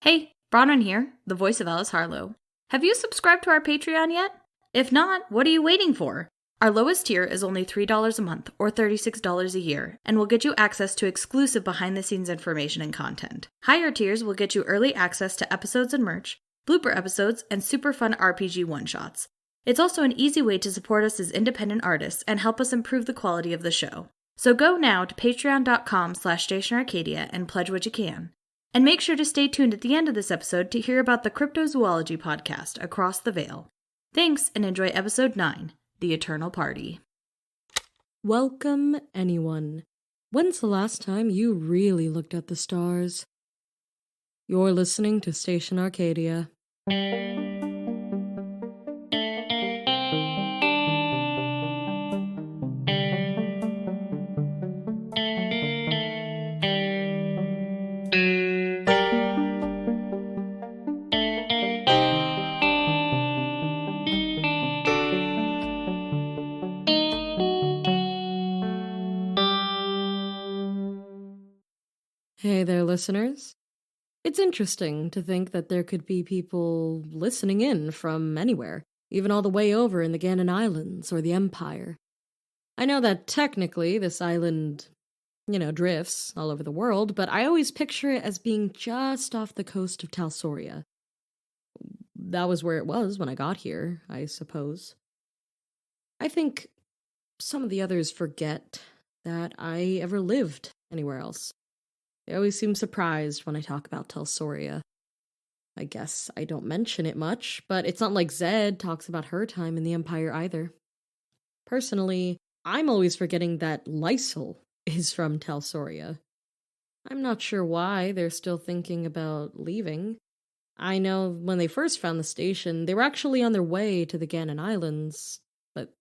Hey, Bronwyn here, the voice of Alice Harlow. Have you subscribed to our Patreon yet? If not, what are you waiting for? Our lowest tier is only $3 a month, or $36 a year, and will get you access to exclusive behind-the-scenes information and content. Higher tiers will get you early access to episodes and merch, blooper episodes, and super fun RPG one-shots. It's also an easy way to support us as independent artists and help us improve the quality of the show. So go now to patreon.com/stationarcadia and pledge what you can. And make sure to stay tuned at the end of this episode to hear about the Cryptozoology podcast, Across the Veil. Thanks, and enjoy episode 9, The Eternal Party. Welcome, anyone. When's the last time you really looked at the stars? You're listening to Station Arcadia. Hey there, listeners. It's interesting to think that there could be people listening in from anywhere, even all the way over in the Ganon Islands or the Empire. I know that technically this island, drifts all over the world, but I always picture it as being just off the coast of Talsoria. That was where it was when I got here, I suppose. I think some of the others forget that I ever lived anywhere else. They always seem surprised when I talk about Talsoria. I guess I don't mention it much, but it's not like Zed talks about her time in the Empire either. Personally, I'm always forgetting that Lysol is from Talsoria. I'm not sure why they're still thinking about leaving. I know when they first found the station, they were actually on their way to the Ganon Islands, but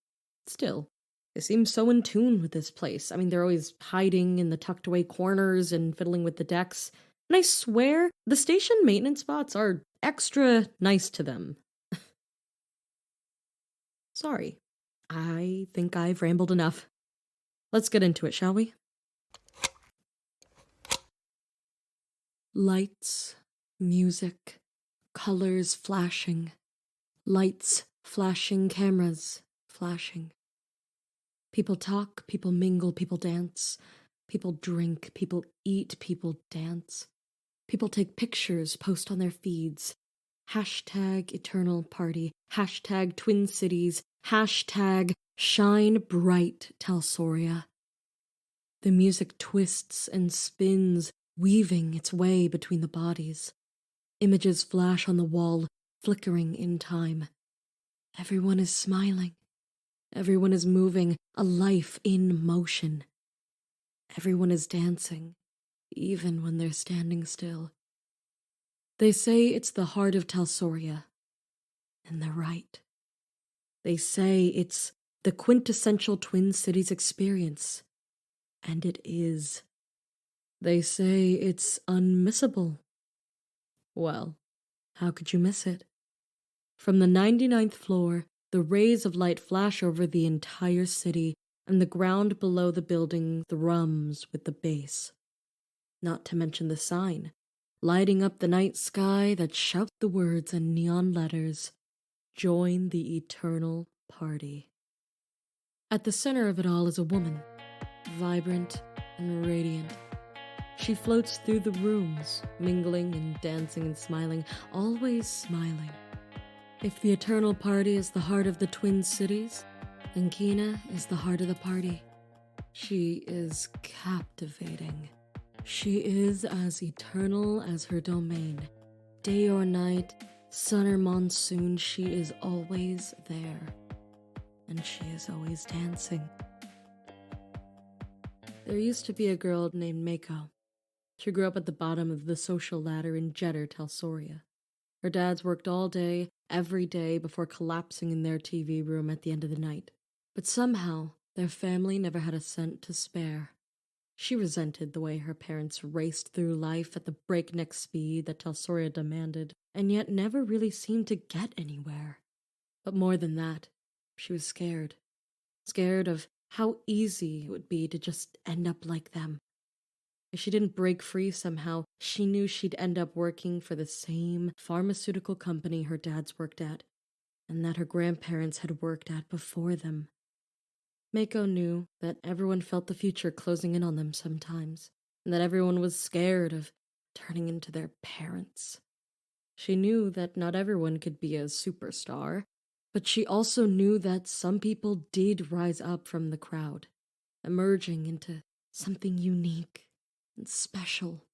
still. They seem so in tune with this place. I mean, they're always hiding in the tucked away corners and fiddling with the decks. And I swear, the station maintenance bots are extra nice to them. Sorry. I think I've rambled enough. Let's get into it, shall we? Lights, music, colors flashing. Lights flashing, cameras flashing. People talk, people mingle, people dance. People drink, people eat, people dance. People take pictures, post on their feeds. Hashtag Eternal Party. Hashtag Twin Cities. Hashtag Shine Bright Talsoria. The music twists and spins, weaving its way between the bodies. Images flash on the wall, flickering in time. Everyone is smiling. Everyone is moving, a life in motion. Everyone is dancing, even when they're standing still. They say it's the heart of Talsoria, and they're right. They say it's the quintessential Twin Cities experience, and it is. They say it's unmissable. Well, how could you miss it? From the 99th floor, the rays of light flash over the entire city, and the ground below the building thrums with the bass. Not to mention the sign, lighting up the night sky that shouts the words in neon letters, "Join the Eternal Party." At the center of it all is a woman, vibrant and radiant. She floats through the rooms, mingling and dancing and smiling, always smiling. If the Eternal Party is the heart of the Twin Cities, then Kina is the heart of the party. She is captivating. She is as eternal as her domain. Day or night, sun or monsoon, she is always there. And she is always dancing. There used to be a girl named Mako. She grew up at the bottom of the social ladder in Jetter, Talsoria. Her dads worked all day, every day, before collapsing in their TV room at the end of the night. But somehow, their family never had a cent to spare. She resented the way her parents raced through life at the breakneck speed that Talsoria demanded, and yet never really seemed to get anywhere. But more than that, she was scared. Scared of how easy it would be to just end up like them. If she didn't break free somehow, she knew she'd end up working for the same pharmaceutical company her dad's worked at, and that her grandparents had worked at before them. Mako knew that everyone felt the future closing in on them sometimes, and that everyone was scared of turning into their parents. She knew that not everyone could be a superstar, but she also knew that some people did rise up from the crowd, emerging into something unique and special.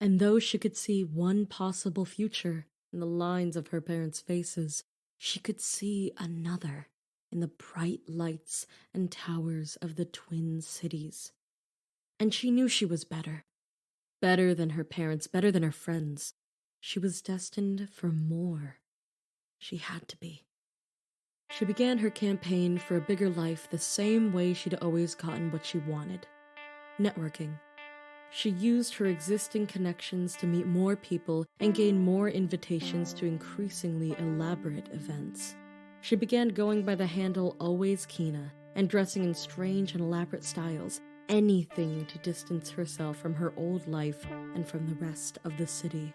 And though she could see one possible future in the lines of her parents' faces, she could see another in the bright lights and towers of the Twin Cities. And she knew she was better. Better than her parents, better than her friends. She was destined for more. She had to be. She began her campaign for a bigger life the same way she'd always gotten what she wanted. Networking. She used her existing connections to meet more people and gain more invitations to increasingly elaborate events. She began going by the handle Always Kina and dressing in strange and elaborate styles, anything to distance herself from her old life and from the rest of the city.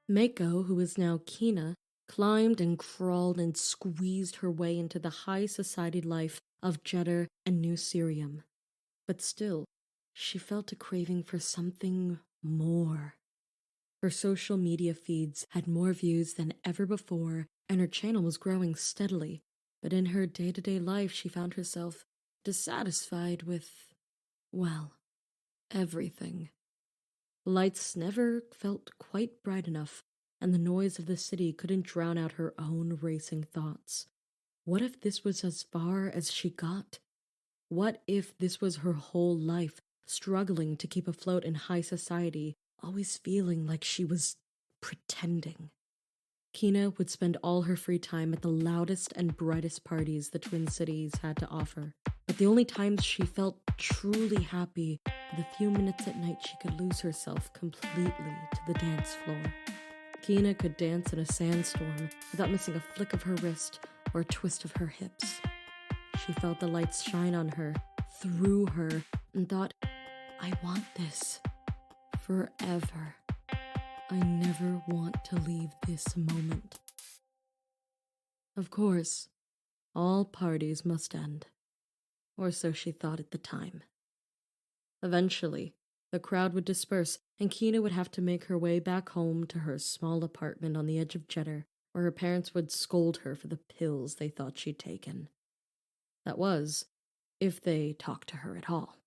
Mako, who is now Kina, climbed and crawled and squeezed her way into the high society life of Jeddah and New Sirium. But still, she felt a craving for something more. Her social media feeds had more views than ever before, and her channel was growing steadily, but in her day-to-day life she found herself dissatisfied with, well, everything. Lights never felt quite bright enough, and the noise of the city couldn't drown out her own racing thoughts. What if this was as far as she got? What if this was her whole life, struggling to keep afloat in high society, always feeling like she was pretending? Kina would spend all her free time at the loudest and brightest parties the Twin Cities had to offer, but the only times she felt truly happy were the few minutes at night she could lose herself completely to the dance floor. Kina could dance in a sandstorm without missing a flick of her wrist or a twist of her hips. She felt the lights shine on her, through her, and thought, I want this forever. I never want to leave this moment. Of course, all parties must end, or so she thought at the time. Eventually, the crowd would disperse, and Kina would have to make her way back home to her small apartment on the edge of Jeddah, where her parents would scold her for the pills they thought she'd taken. That was, if they talked to her at all.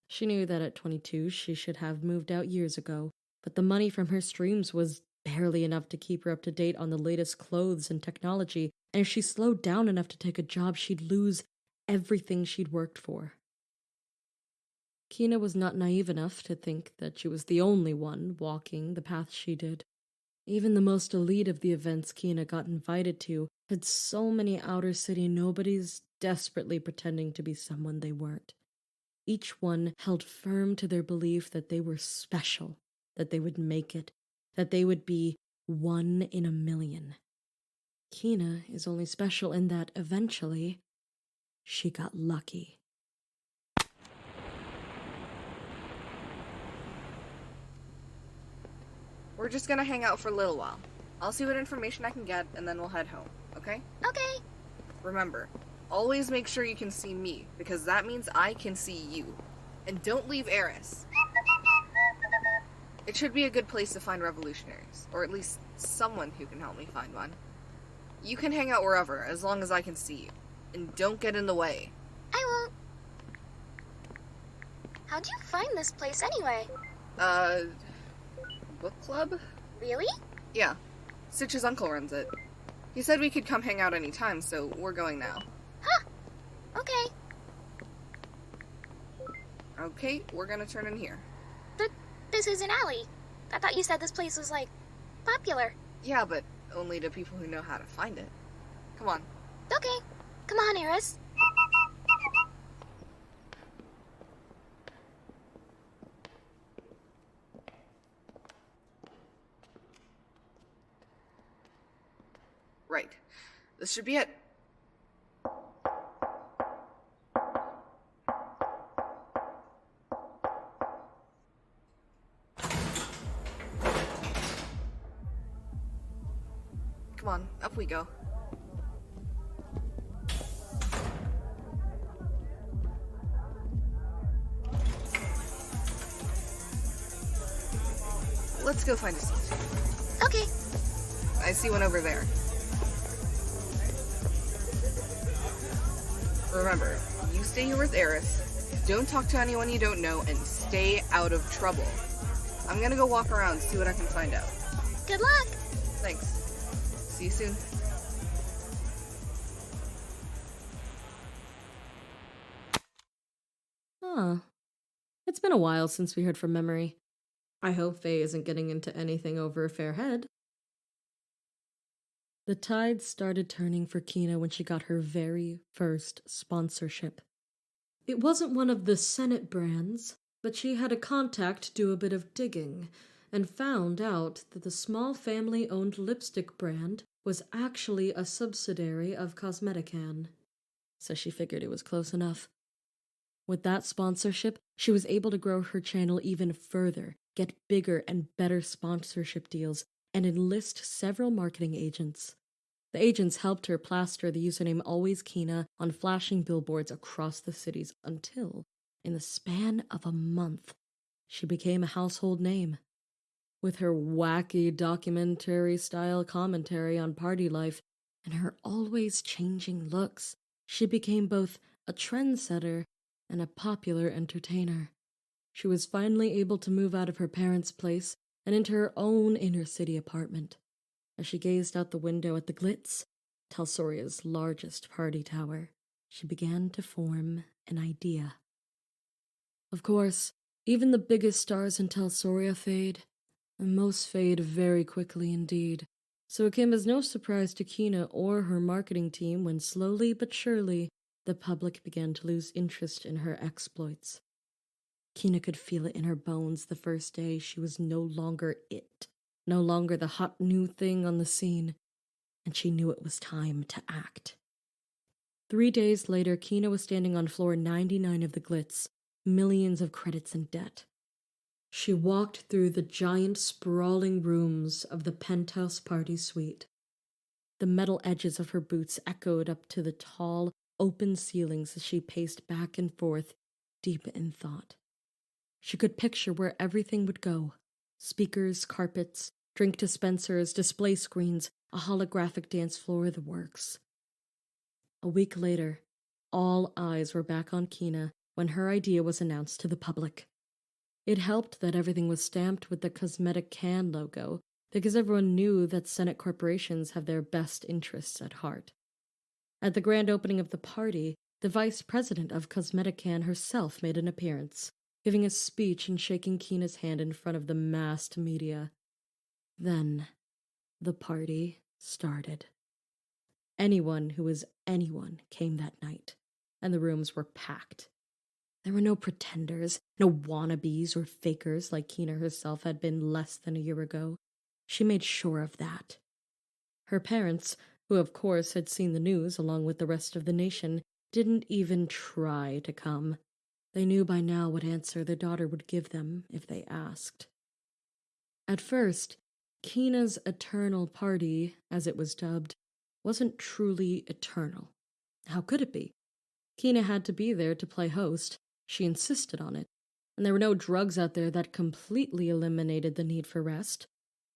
She knew that at 22 she should have moved out years ago, but the money from her streams was barely enough to keep her up to date on the latest clothes and technology, and if she slowed down enough to take a job, she'd lose everything she'd worked for. Kina was not naive enough to think that she was the only one walking the path she did. Even the most elite of the events Kina got invited to had so many outer city nobodies desperately pretending to be someone they weren't. Each one held firm to their belief that they were special, that they would make it, that they would be one in a million. Kina is only special in that eventually she got lucky. We're just gonna hang out for a little while. I'll see what information I can get, and then we'll head home, okay? Okay. Remember, always make sure you can see me, because that means I can see you. And don't leave ERIS. It should be a good place to find revolutionaries, or at least someone who can help me find one. You can hang out wherever, as long as I can see you. And don't get in the way. I won't. How'd you find this place anyway? Book club? Really? Yeah. Stitch's uncle runs it. He said we could come hang out anytime, so we're going now. Huh. Okay. Okay, we're gonna turn in here. But this is an alley. I thought you said this place was, popular. Yeah, but only to people who know how to find it. Come on. Okay. Come on, ERIS. Right. This should be it. Come on, up we go. Let's go find a seat. Okay. I see one over there. Remember, you stay here with ERIS, don't talk to anyone you don't know, and stay out of trouble. I'm gonna go walk around, see what I can find out. Good luck. Thanks. See you soon. Huh. It's been a while since we heard from Memorie. I hope Faye isn't getting into anything over a fair head. The tide started turning for Kina when she got her very first sponsorship. It wasn't one of the Senate brands, but she had a contact do a bit of digging and found out that the small family-owned lipstick brand was actually a subsidiary of Cosmetic. So she figured it was close enough. With that sponsorship, she was able to grow her channel even further, get bigger and better sponsorship deals, and enlist several marketing agents. The agents helped her plaster the username AlwaysKina on flashing billboards across the cities until, in the span of a month, she became a household name. With her wacky documentary-style commentary on party life and her always changing looks, she became both a trendsetter and a popular entertainer. She was finally able to move out of her parents' place and into her own inner-city apartment. As she gazed out the window at the Glitz, Talsoria's largest party tower, she began to form an idea. Of course, even the biggest stars in Talsoria fade, and most fade very quickly indeed, so it came as no surprise to Kina or her marketing team when slowly but surely the public began to lose interest in her exploits. Kina could feel it in her bones the first day she was no longer it, no longer the hot new thing on the scene, and she knew it was time to act. 3 days later, Kina was standing on floor 99 of the Glitz, millions of credits in debt. She walked through the giant sprawling rooms of the penthouse party suite. The metal edges of her boots echoed up to the tall, open ceilings as she paced back and forth, deep in thought. She could picture where everything would go. Speakers, carpets, drink dispensers, display screens, a holographic dance floor, the works. A week later, all eyes were back on Kina when her idea was announced to the public. It helped that everything was stamped with the Cosmetic Can logo, because everyone knew that Senate corporations have their best interests at heart. At the grand opening of the party, the vice president of Cosmetic Can herself made an appearance, giving a speech and shaking Kina's hand in front of the massed media. Then, the party started. Anyone who was anyone came that night, and the rooms were packed. There were no pretenders, no wannabes or fakers like Kina herself had been less than a year ago. She made sure of that. Her parents, who of course had seen the news along with the rest of the nation, didn't even try to come. They knew by now what answer their daughter would give them if they asked. At first, Kina's eternal party, as it was dubbed, wasn't truly eternal. How could it be? Kina had to be there to play host. She insisted on it, and there were no drugs out there that completely eliminated the need for rest.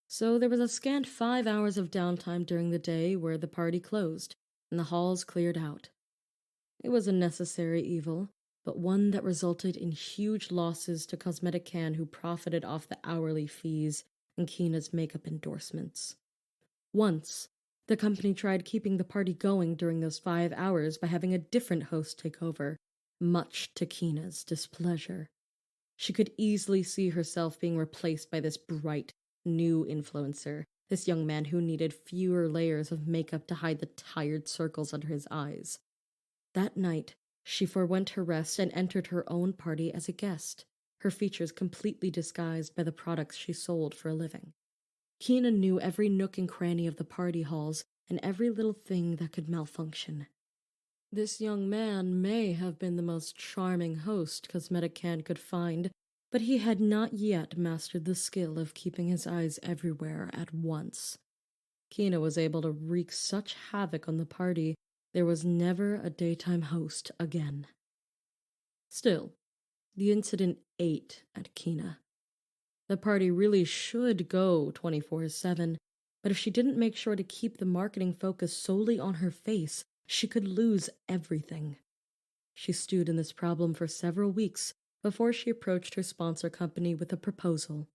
So there was a scant 5 hours of downtime during the day where the party closed, and the halls cleared out. It was a necessary evil, but one that resulted in huge losses to Cosmetic Can, who profited off the hourly fees and Kina's makeup endorsements. Once, the company tried keeping the party going during those 5 hours by having a different host take over, much to Kina's displeasure. She could easily see herself being replaced by this bright, new influencer, this young man who needed fewer layers of makeup to hide the tired circles under his eyes. That night, she forewent her rest and entered her own party as a guest, her features completely disguised by the products she sold for a living. Kina knew every nook and cranny of the party halls and every little thing that could malfunction. This young man may have been the most charming host Cosmetic Can could find, but he had not yet mastered the skill of keeping his eyes everywhere at once. Kina was able to wreak such havoc on the party, there was never a daytime host again. Still, the incident ate at Kina. The party really should go 24/7, but if she didn't make sure to keep the marketing focus solely on her face, she could lose everything. She stewed in this problem for several weeks before she approached her sponsor company with a proposal.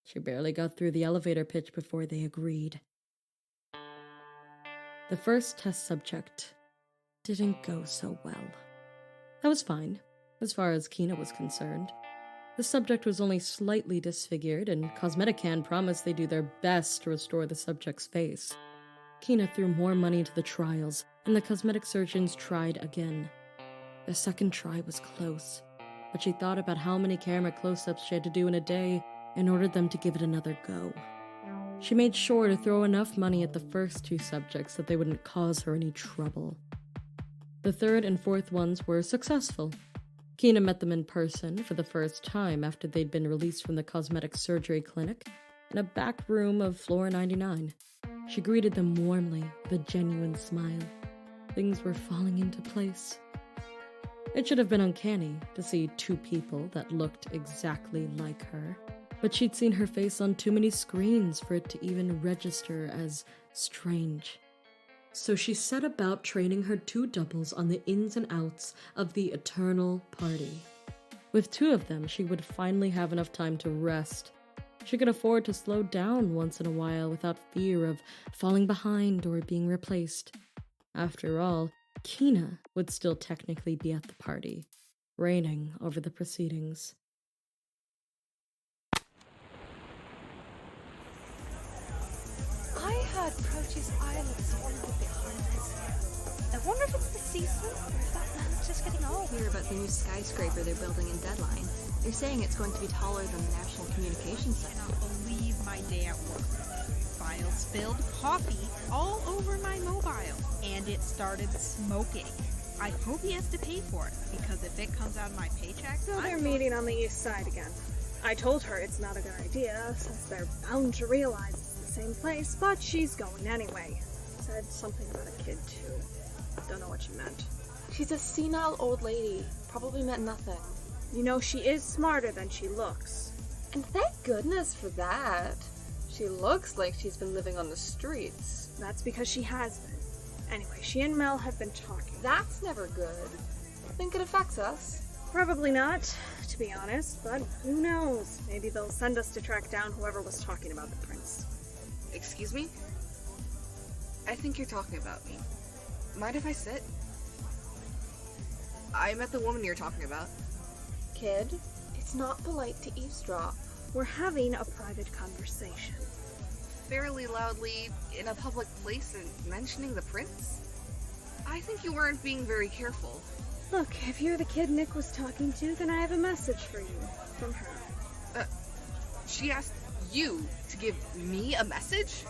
She barely got through the elevator pitch before they agreed. The first test subject didn't go so well. That was fine, as far as Kina was concerned. The subject was only slightly disfigured, and Cosmetic Can promised they do their best to restore the subject's face. Kina threw more money into the trials, and the cosmetic surgeons tried again. The second try was close, but she thought about how many camera close-ups she had to do in a day and ordered them to give it another go. She made sure to throw enough money at the first two subjects that they wouldn't cause her any trouble. The third and fourth ones were successful. Kina met them in person for the first time after they'd been released from the cosmetic surgery clinic in a back room of floor 99. She greeted them warmly with a genuine smile. Things were falling into place. It should have been uncanny to see two people that looked exactly like her, but she'd seen her face on too many screens for it to even register as strange. So she set about training her two doubles on the ins and outs of the eternal party. With two of them, she would finally have enough time to rest. She could afford to slow down once in a while without fear of falling behind or being replaced. After all, Kina would still technically be at the party, reigning over the proceedings. I heard Proteus Island's wanted behind this. I wonder if it's the season or if that land's just getting old. Hear about the new skyscraper they're building in Deadline. They're saying it's going to be taller than the National Communications Center. I cannot believe my day at work. Files spilled coffee all over my mobile, and it started smoking. I hope he has to pay for it, because if it comes out of my paycheck... So they're meeting on the east side again. I told her it's not a good idea, since they're bound to realize it's the same place, but she's going anyway. Said something about a kid, too. Don't know what she meant. She's a senile old lady. Probably meant nothing. You know, she is smarter than she looks. And thank goodness for that. She looks like she's been living on the streets. That's because she has been. Anyway, she and Mel have been talking. That's never good. Think it affects us? Probably not, to be honest, but who knows? Maybe they'll send us to track down whoever was talking about the prince. Excuse me? I think you're talking about me. Mind if I sit? I met the woman you're talking about. Kid, it's not polite to eavesdrop. We're having a private conversation. Fairly loudly in a public place and mentioning the prince? I think you weren't being very careful. Look, if you're the kid Nick was talking to, then I have a message for you. From her. She asked you to give me a message?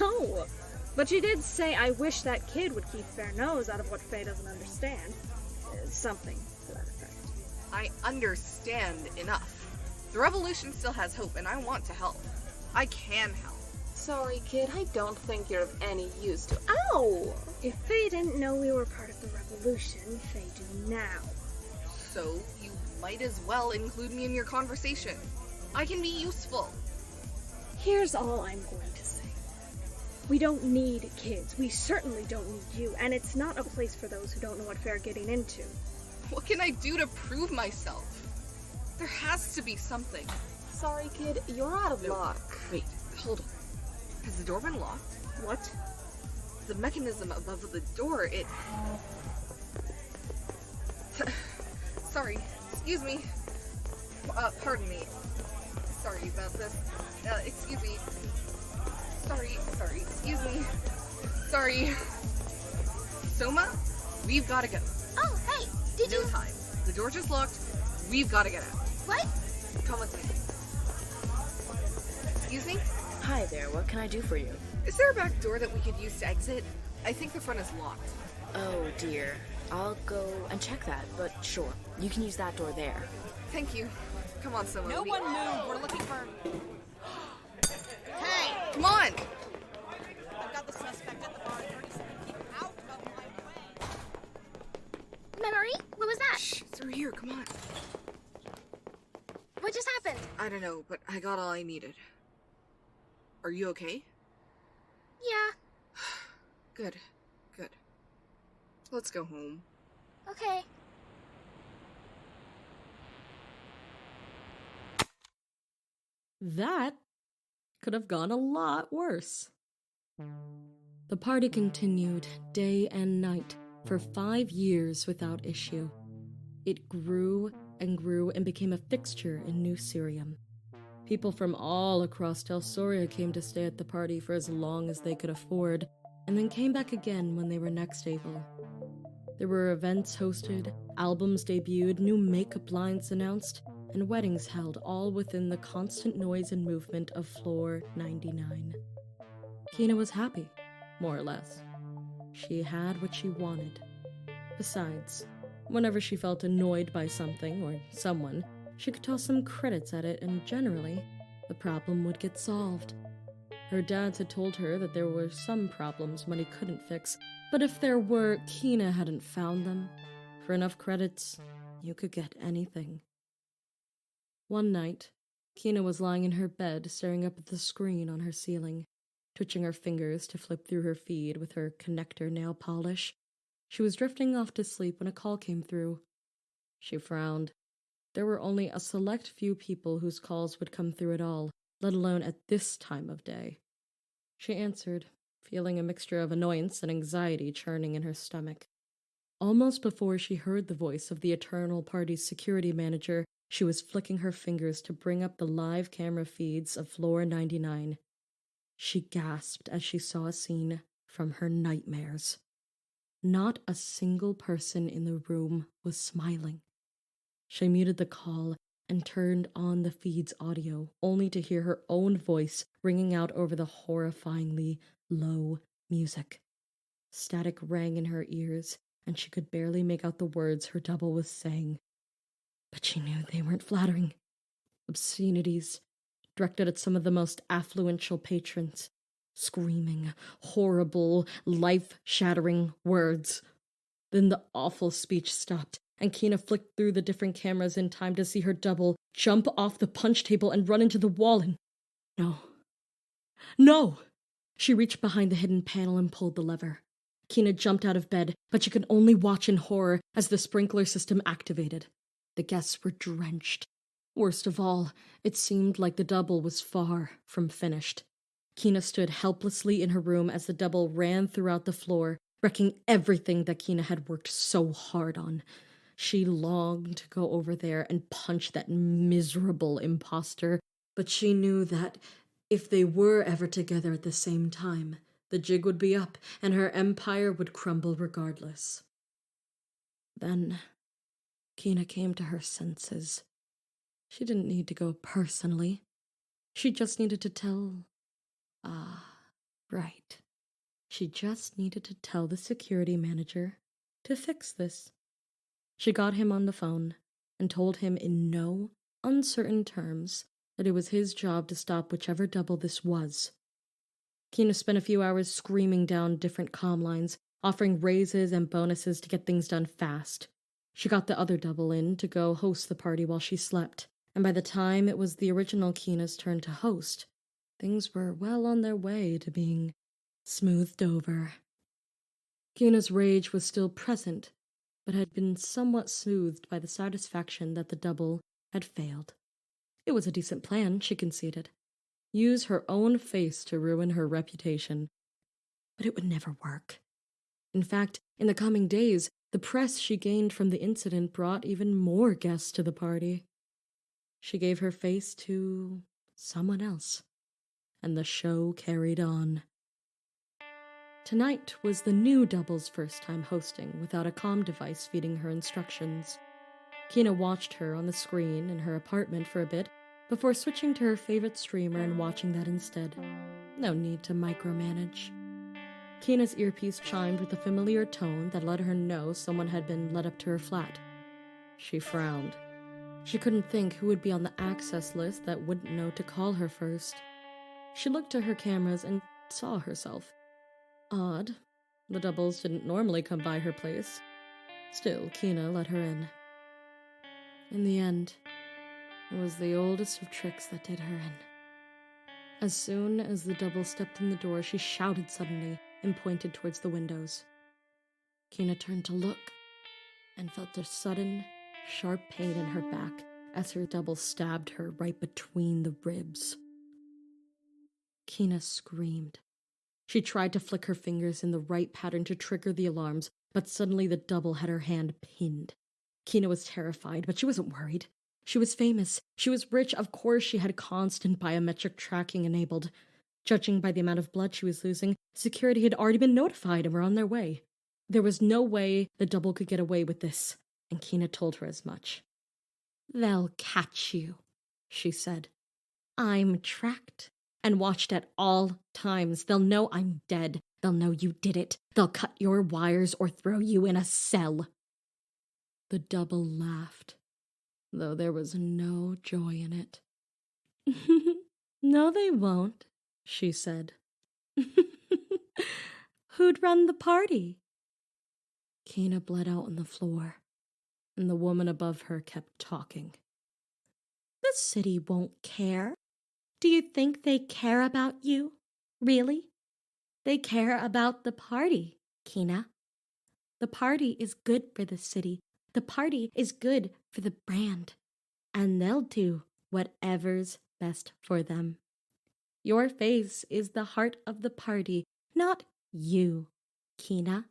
No! But she did say I wish that kid would keep their nose out of what Faye doesn't understand. Something to that effect. I understand enough. The revolution still has hope, and I want to help. I can help. Sorry, kid, I don't think you're of any use to— Ow! If Faye didn't know we were part of the revolution, Faye do now. So, you might as well include me in your conversation. I can be useful. Here's all I'm going to say. We don't need kids. We certainly don't need you, and it's not a place for those who don't know what they're getting into. What can I do to prove myself? There has to be something. Sorry, kid, you're out of luck. Wait, hold on. Has the door been locked? What? The mechanism above the door, it... Sorry, excuse me. Pardon me. Sorry about this. Excuse me. Sorry, excuse me. Sorry. Soma, we've gotta go. Oh, hey, did No you... time. The door just locked. We've gotta get out. What? Come with me. Excuse me? Hi there, what can I do for you? Is there a back door that we could use to exit? I think the front is locked. Oh dear. I'll go and check that, but sure. You can use that door there. Thank you. Come on, Soma. No one move, we're looking for... Hey! Come on! I don't know, but I got all I needed. Are you okay? Yeah, Good. Let's go home. okay. That could have gone a lot worse. The party continued day and night for 5 years without issue. It grew and grew and became a fixture in New Syrium. People from all across Telsoria came to stay at the party for as long as they could afford, and then came back again when they were next able. There were events hosted, albums debuted, new makeup lines announced, and weddings held, all within the constant noise and movement of Floor 99. Kina was happy, more or less. She had what she wanted. Besides, whenever she felt annoyed by something or someone, she could toss some credits at it, and generally, the problem would get solved. Her dads had told her that there were some problems money couldn't fix, but if there were, Kina hadn't found them. For enough credits, you could get anything. One night, Kina was lying in her bed, staring up at the screen on her ceiling, twitching her fingers to flip through her feed with her connector nail polish. She was drifting off to sleep when a call came through. She frowned. There were only a select few people whose calls would come through at all, let alone at this time of day. She answered, feeling a mixture of annoyance and anxiety churning in her stomach. Almost before she heard the voice of the Eternal Party's security manager, she was flicking her fingers to bring up the live camera feeds of Floor 99. She gasped as she saw a scene from her nightmares. Not a single person in the room was smiling. She muted the call and turned on the feed's audio, only to hear her own voice ringing out over the horrifyingly low music. Static rang in her ears, and she could barely make out the words her double was saying. But she knew they weren't flattering. Obscenities, directed at some of the most affluential patrons. Screaming, horrible, life-shattering words. Then the awful speech stopped, and Kina flicked through the different cameras in time to see her double jump off the punch table and run into the wall and... No! She reached behind the hidden panel and pulled the lever. Kina jumped out of bed, but she could only watch in horror as the sprinkler system activated. The guests were drenched. Worst of all, it seemed like the double was far from finished. Kina stood helplessly in her room as the double ran throughout the floor, wrecking everything that Kina had worked so hard on. She longed to go over there and punch that miserable imposter, but she knew that if they were ever together at the same time, the jig would be up and her empire would crumble regardless. Then, Kina came to her senses. She didn't need to go personally. She just needed to tell... Right. She just needed to tell the security manager to fix this. She got him on the phone and told him in no uncertain terms that it was his job to stop whichever double this was. Kina spent a few hours screaming down different comm lines, offering raises and bonuses to get things done fast. She got the other double in to go host the party while she slept, and by the time it was the original Kina's turn to host, things were well on their way to being smoothed over. Kina's rage was still present, but had been somewhat soothed by the satisfaction that the double had failed. It was a decent plan, she conceded. Use her own face to ruin her reputation. But it would never work. In fact, in the coming days, the press she gained from the incident brought even more guests to the party. She gave her face to someone else, and the show carried on. Tonight was the new double's first time hosting without a comm device feeding her instructions. Kina watched her on the screen in her apartment for a bit before switching to her favorite streamer and watching that instead. No need to micromanage. Kina's earpiece chimed with a familiar tone that let her know someone had been led up to her flat. She frowned. She couldn't think who would be on the access list that wouldn't know to call her first. She looked to her cameras and saw herself. Odd. The doubles didn't normally come by her place. Still, Kina let her in. In the end, It was the oldest of tricks that did her in. As soon as the double stepped in the door, she shouted suddenly and pointed towards the windows. Kina turned to look and felt a sudden, sharp pain in her back as her double stabbed her right between the ribs. Kina screamed. She tried to flick her fingers in the right pattern to trigger the alarms, but suddenly the double had her hand pinned. Kina was terrified, but she wasn't worried. She was famous. She was rich. Of course she had constant biometric tracking enabled. Judging by the amount of blood she was losing, security had already been notified and were on their way. There was no way the double could get away with this, and Kina told her as much. "They'll catch you," she said. "I'm tracked and watched at all times. They'll know I'm dead. They'll know you did it. They'll cut your wires or throw you in a cell." The double laughed, though there was no joy in it. "No, they won't," she said. "Who'd run the party?" Kina bled out on the floor, and the woman above her kept talking. "The city won't care. Do you think they care about you? Really? They care about the party, Kina. The party is good for the city. The party is good for the brand. And they'll do whatever's best for them. Your face is the heart of the party, not you, Kina.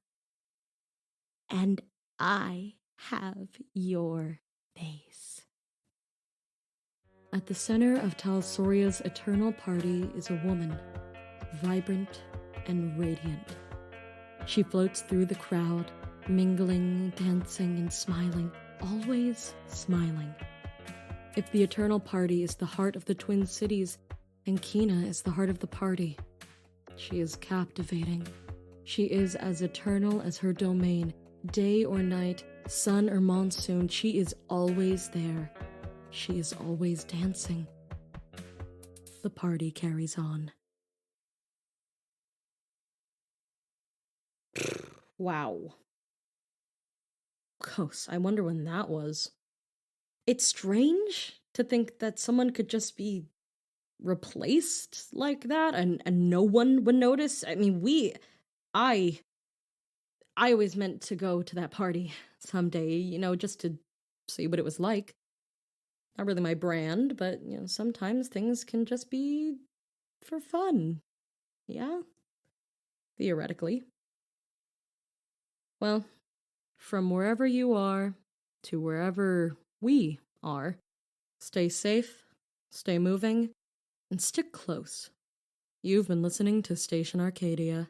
And I have your face." At the center of Talsoria's eternal party is a woman, vibrant and radiant. She floats through the crowd, mingling, dancing, and smiling, always smiling. If the eternal party is the heart of the Twin Cities, then Kina is the heart of the party. She is captivating. She is as eternal as her domain. Day or night, sun or monsoon, she is always there. She is always dancing. The party carries on. Wow. Gross, I wonder when that was. It's strange to think that someone could just be replaced like that and no one would notice. I mean, I always meant to go to that party someday, just to see what it was like. Not really my brand, but, sometimes things can just be for fun. Yeah? Theoretically. Well, from wherever you are to wherever we are, stay safe, stay moving, and stick close. You've been listening to Station Arcadia.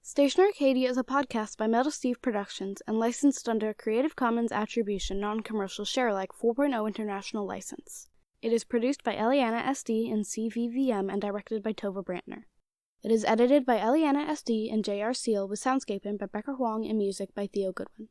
Station Arcadia is a podcast by Metal Steve Productions and licensed under a Creative Commons Attribution Non-Commercial Sharealike 4.0 International License. It is produced by Eliana, Esdi, and CVVM and directed by Tovah Brantner. It is edited by Eliana, Esdi, and J.R. Steele with soundscaping by Becker Huang and music by Theo Goodwin.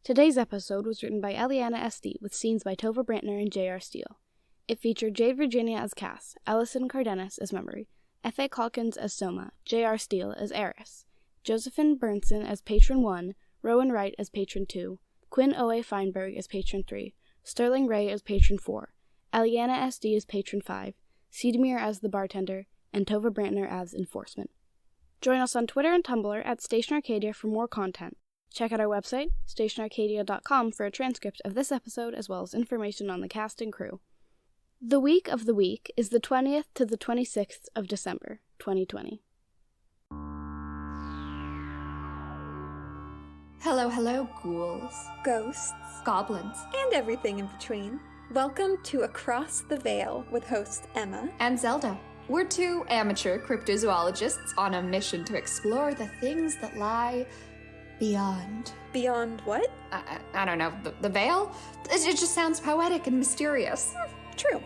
Today's episode was written by Eliana, Esdi with scenes by Tovah Brantner and J.R. Steele. It featured Jade Virginia as Kass, Ellison Cardenas as Memorie, F.A. Calkins as Soma, J.R. Steele as ERIS, Josefin Berntsson as Patron 1, Rowan Wright as Patron 2, Quinn O.A. Feinburg as Patron 3, Sterling Ray as Patron 4, Eliana Esdi as Patron 5, Cedomir as the Bartender, and Tovah Brantner as Enforcement. Join us on Twitter and Tumblr at Station Arcadia for more content. Check out our website, stationarcadia.com, for a transcript of this episode as well as information on the cast and crew. The week of the week is the 20th to the 26th of December, 2020. Hello, hello, ghouls, ghosts, goblins, and everything in between. Welcome to Across the Veil with host Emma and Zelda. We're two amateur cryptozoologists on a mission to explore the things that lie beyond. Beyond what? I don't know, the veil? It just sounds poetic and mysterious. True.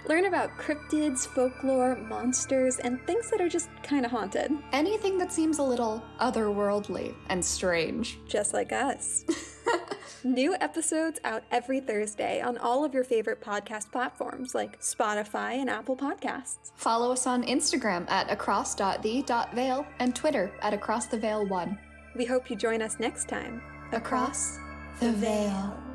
Learn about cryptids, folklore, monsters, and things that are just kind of haunted. Anything that seems a little otherworldly and strange. Just like us. New episodes out every Thursday on all of your favorite podcast platforms like Spotify and Apple Podcasts. Follow us on Instagram at across.the.veil and Twitter at acrosstheveil1. We hope you join us next time. Across the Veil.